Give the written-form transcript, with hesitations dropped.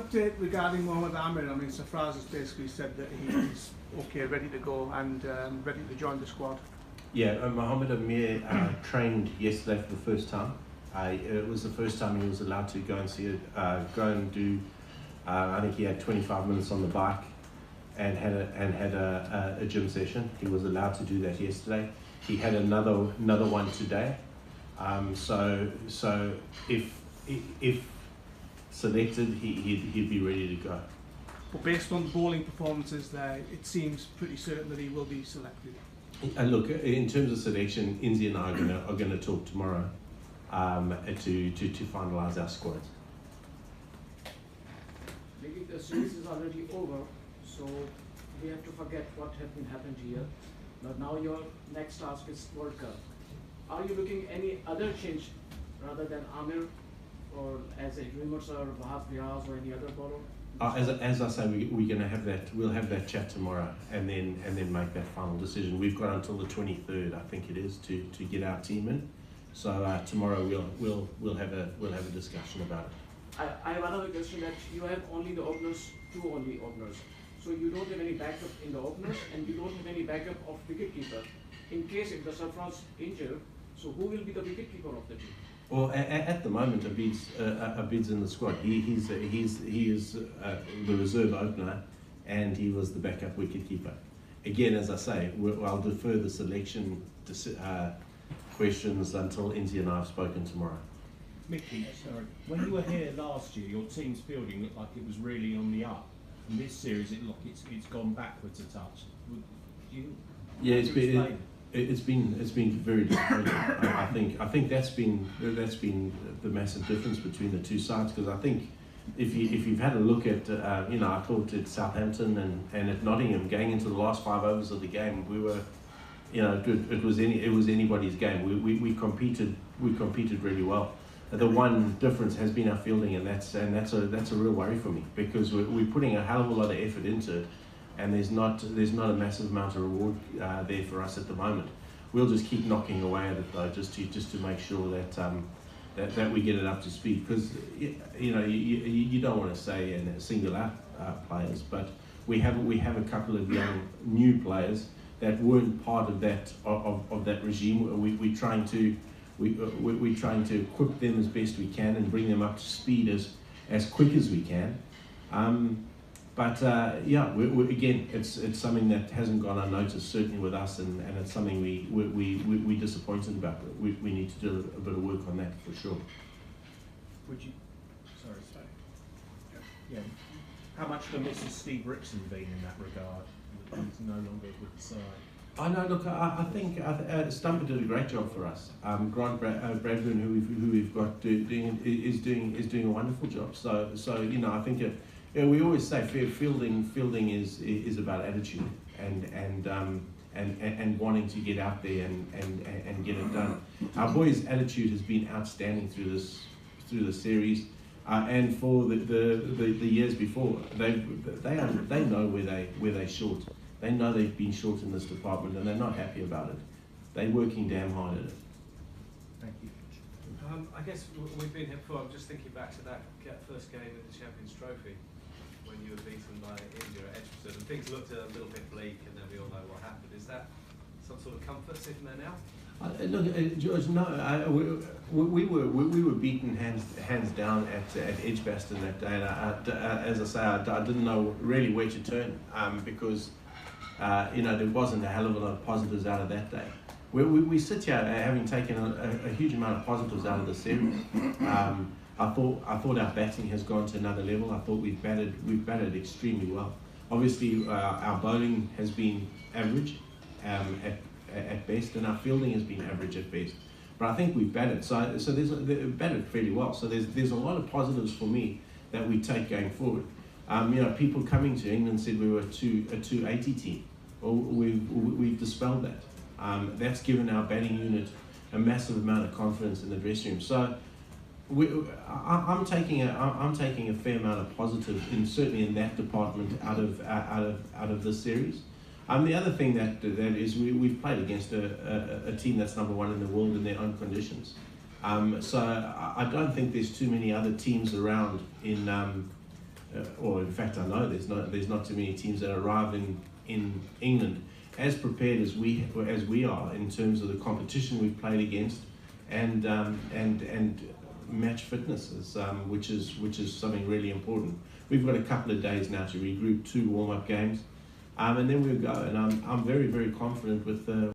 update regarding Mohamed Amir? I mean, Safraz has basically said that he's okay, ready to go, and ready to join the squad. Yeah, Mohamed Amir trained yesterday for the first time. It was the first time he was allowed to go and see it, go and do. I think he had 25 minutes on the bike, and had a gym session. He was allowed to do that yesterday. He had another one today. So if selected, he'd be ready to go. But based on the bowling performances there, it seems pretty certain that he will be selected. Look, in terms of selection, Inzi and I are going to talk tomorrow to finalise our squads. Maybe the series is already over, so we have to forget what happened here. But now your next task is World Cup. Are you looking any other change rather than Amir, or as a rumors are Wahab Riaz or any other bowler? As I say, we're going to have that. We'll have that chat tomorrow, and then make that final decision. We've got until the 23rd, I think it is, to get our team in. So tomorrow we'll have a discussion about it. I have another question, that you have only the openers, two only openers. So you don't have any backup in the openers, and you don't have any backup of wicketkeeper. In case if the Safraz injured, so who will be the wicketkeeper of the team? Well, at the moment, Abid's in the squad. He is the reserve opener, and he was the backup wicketkeeper. Again, as I say, I'll defer the selection questions until Inzi and I have spoken tomorrow. Mickey, sorry. When you were here last year, your team's fielding looked like it was really on the up. In this series, it looked it's gone backwards a touch. Yeah, it's been very disappointing. I think that's been the massive difference between the two sides, because I think if you've had a look at I thought at Southampton and at Nottingham going into the last 5 overs of the game, we were it was anybody's game. We competed really well. The one difference has been our fielding, and that's a real worry for me, because we're putting a hell of a lot of effort into it, and there's not a massive amount of reward there for us at the moment. We'll just keep knocking away at it though, just to make sure that we get it up to speed, because you don't want to say and single out players, but we have a couple of young new players that weren't part of that regime. We're trying to equip them as best we can and bring them up to speed as quick as we can. Again, it's something that hasn't gone unnoticed, certainly with us, and it's something we're disappointed about. We need to do a bit of work on that for sure. Would you? Sorry. Yeah. How much of a miss has Steve Rixon been in that regard? He's no longer with the side. I know. Look, I think Stumper did a great job for us. Grant Bradburn, who we've got is doing a wonderful job. So I think we always say fielding is about attitude and wanting to get out there and get it done. Our boys' attitude has been outstanding through the series, and for the years before. They know where they short. They know they've been short in this department, and they're not happy about it. They're working damn hard at it. Thank you. I guess we've been here before. I'm just thinking back to that first game in the Champions Trophy when you were beaten by India at Edgbaston, and things looked a little bit bleak, and then we all know what happened. Is that some sort of comfort sitting there now? Look, George, no. We were beaten hands down at Edgbaston that day. And as I say, I didn't know really where to turn because there wasn't a hell of a lot of positives out of that day. We sit here having taken a huge amount of positives out of the series. I thought our batting has gone to another level. I thought we've batted extremely well. Obviously, our bowling has been average at best, and our fielding has been average at best. But I think we've batted. So they've batted fairly well. So there's a lot of positives for me that we take going forward. People coming to England said we were a 280 team. Well, we've dispelled that. That's given our batting unit a massive amount of confidence in the dressing room. So I'm taking a fair amount of positive, certainly in that department, out of this series. The other thing that is we've played against a team that's number one in the world in their own conditions. So I don't think there's too many other teams around in or in fact I know there's not too many teams that arrive in England as prepared as we are in terms of the competition we've played against, and match fitness, which is something really important. We've got a couple of days now to regroup, 2 warm-up games, and then we'll go. And I'm very, very confident with the